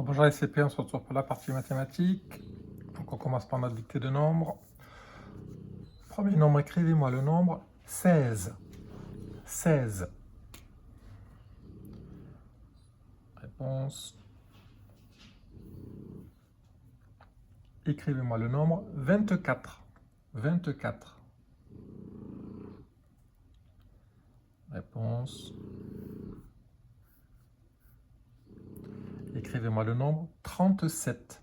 Bonjour les CP, on se retrouve pour la partie mathématique. Donc on commence par notre dictée de nombres. Premier nombre, écrivez-moi le nombre 16. 16. Réponse. Écrivez-moi le nombre 24. 24. Réponse. Écrivez-moi le nombre 37.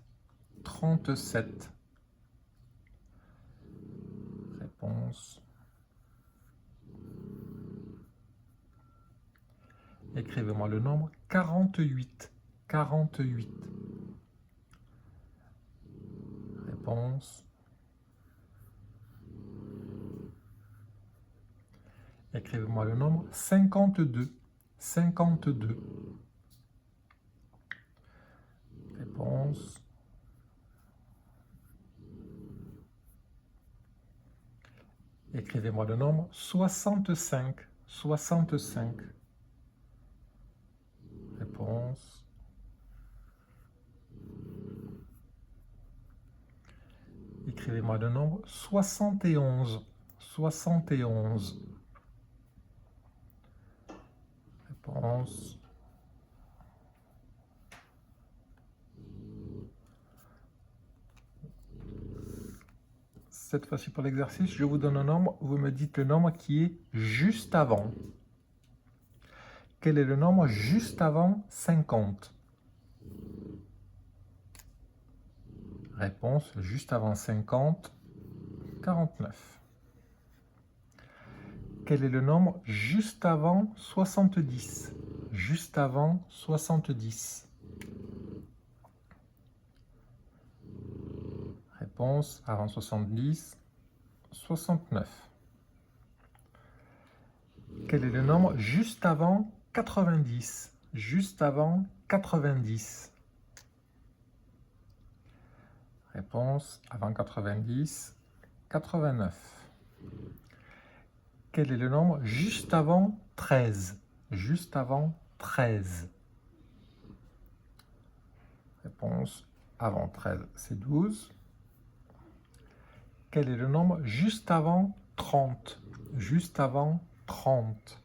37. Réponse. Écrivez-moi le nombre 48. 48. Réponse. Écrivez-moi le nombre 52. 52. Réponse. Écrivez-moi le nombre 65. 65. Réponse. Écrivez-moi le nombre 71. 71. Réponse. Cette fois-ci pour l'exercice, je vous donne un nombre, vous me dites le nombre qui est juste avant. Quel est le nombre juste avant 50? Réponse, juste avant 50, 49. Quel est le nombre juste avant 70? Juste avant 70. Réponse, avant 70, 69. Quel est le nombre juste avant 90? Juste avant 90. Réponse, avant 90, 89. Quel est le nombre juste avant 13? Juste avant 13. Réponse, avant 13, c'est 12. Quel est le nombre juste avant 30? Juste avant 30.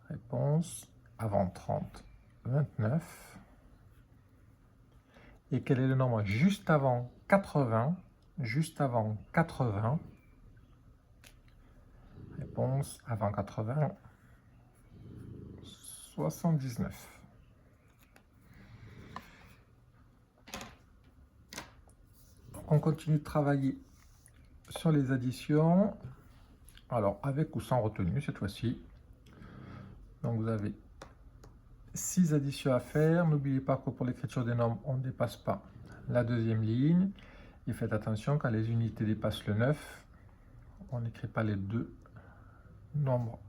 Réponse, avant 30, 29. Et quel est le nombre juste avant 80? Juste avant 80. Réponse, avant 80, 79. On continue de travailler sur les additions. Alors, avec ou sans retenue cette fois-ci. Donc, vous avez 6 additions à faire. N'oubliez pas que pour l'écriture des nombres, on ne dépasse pas la deuxième ligne. Et faites attention, quand les unités dépassent le 9, on n'écrit pas les deux nombres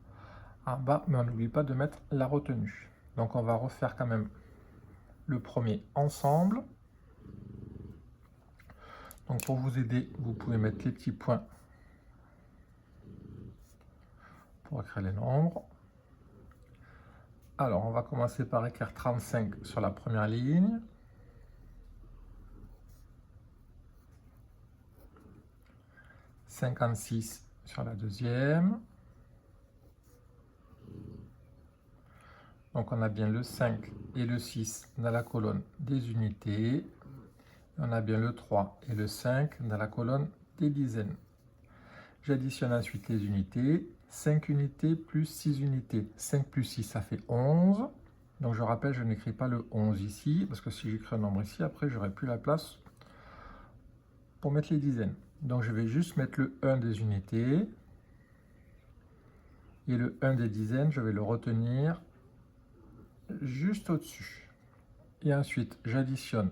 en bas, mais on n'oublie pas de mettre la retenue. Donc, on va refaire quand même le premier ensemble. Donc, pour vous aider, vous pouvez mettre les petits points pour écrire les nombres. Alors, on va commencer par écrire 35 sur la première ligne. « 56 sur la deuxième. Donc, on a bien le 5 et le 6 dans la colonne des unités. Et on a bien le 3 et le 5 dans la colonne des dizaines. J'additionne ensuite les unités. 5 unités plus 6 unités. 5 plus 6, ça fait 11. Donc, je rappelle, je n'écris pas le 11 ici, parce que si j'écris un nombre ici, après, je n'aurai plus la place pour mettre les dizaines. Donc, je vais juste mettre le 1 des unités. Et le 1 des dizaines, je vais le retenir juste au-dessus. Et ensuite, j'additionne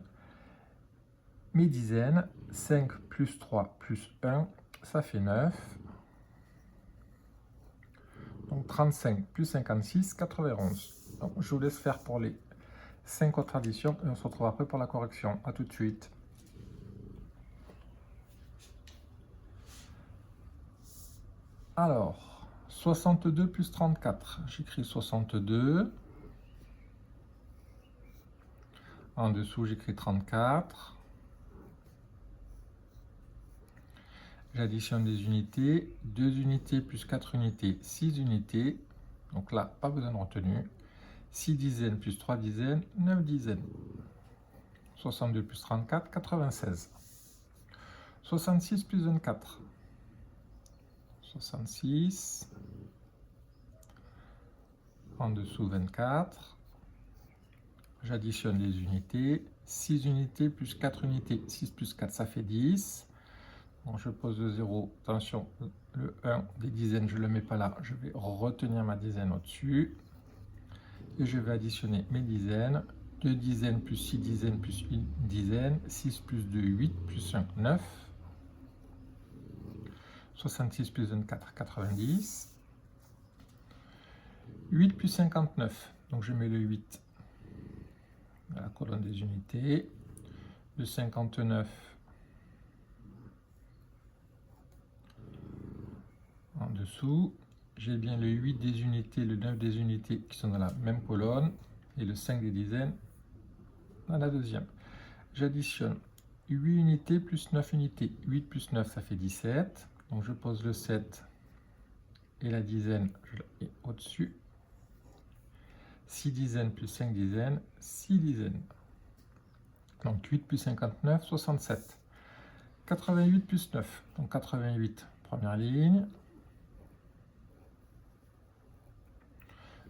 mes dizaines. 5 plus 3 plus 1, ça fait 9. Donc 35 plus 56, 91. Donc je vous laisse faire pour les 5 autres additions et on se retrouve après pour la correction. A tout de suite. Alors, 62 plus 34. J'écris 62. En dessous, j'écris 34. J'additionne des unités. 2 unités plus 4 unités, 6 unités. Donc là, pas besoin de retenue. 6 dizaines plus 3 dizaines, 9 dizaines. 62 plus 34, 96. 66 plus 24. 66. En dessous, 24. J'additionne les unités. 6 unités plus 4 unités. 6 plus 4, ça fait 10. Bon, je pose le 0. Attention, le 1 des dizaines, je ne le mets pas là. Je vais retenir ma dizaine au-dessus. Et je vais additionner mes dizaines. 2 dizaines plus 6 dizaines plus 1 dizaine. 6 plus 2, 8 plus 5, 9. 66 plus 24, 90. 8 plus 59. Donc je mets le 8 à la colonne des unités. Le 59 en dessous. J'ai bien le 8 des unités, le 9 des unités qui sont dans la même colonne. Et le 5 des dizaines dans la deuxième. J'additionne 8 unités plus 9 unités. 8 plus 9, ça fait 17. Donc je pose le 7 et la dizaine, je la mets au-dessus. 6 dizaines plus 5 dizaines, 6 dizaines. Donc 8 plus 59, 67. 88 plus 9, donc 88, première ligne.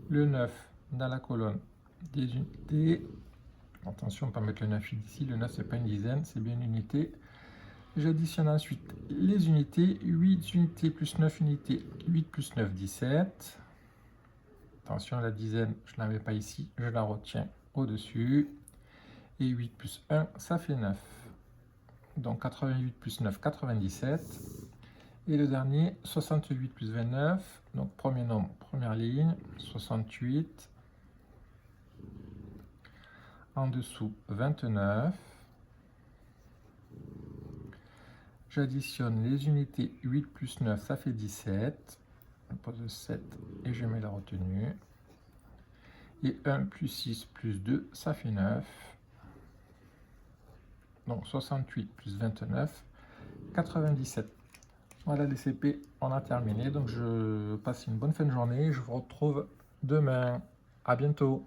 Le 9 dans la colonne des unités. Attention, on ne peut pas mettre le 9 ici. Le 9, ce n'est pas une dizaine, c'est bien une unité. J'additionne ensuite les unités. 8 unités plus 9 unités. 8 plus 9, 17. Attention, la dizaine, je ne la mets pas ici. Je la retiens au-dessus. Et 8 plus 1, ça fait 9. Donc 88 plus 9, 97. Et le dernier, 68 plus 29. Donc premier nombre, première ligne, 68. En dessous, 29. J'additionne les unités. 8 plus 9, ça fait 17. Je pose 7 et je mets la retenue. Et 1 plus 6 plus 2, ça fait 9. Donc 68 plus 29, 97. Voilà les CP, on a terminé. Donc je passe une bonne fin de journée. Je vous retrouve demain. À bientôt.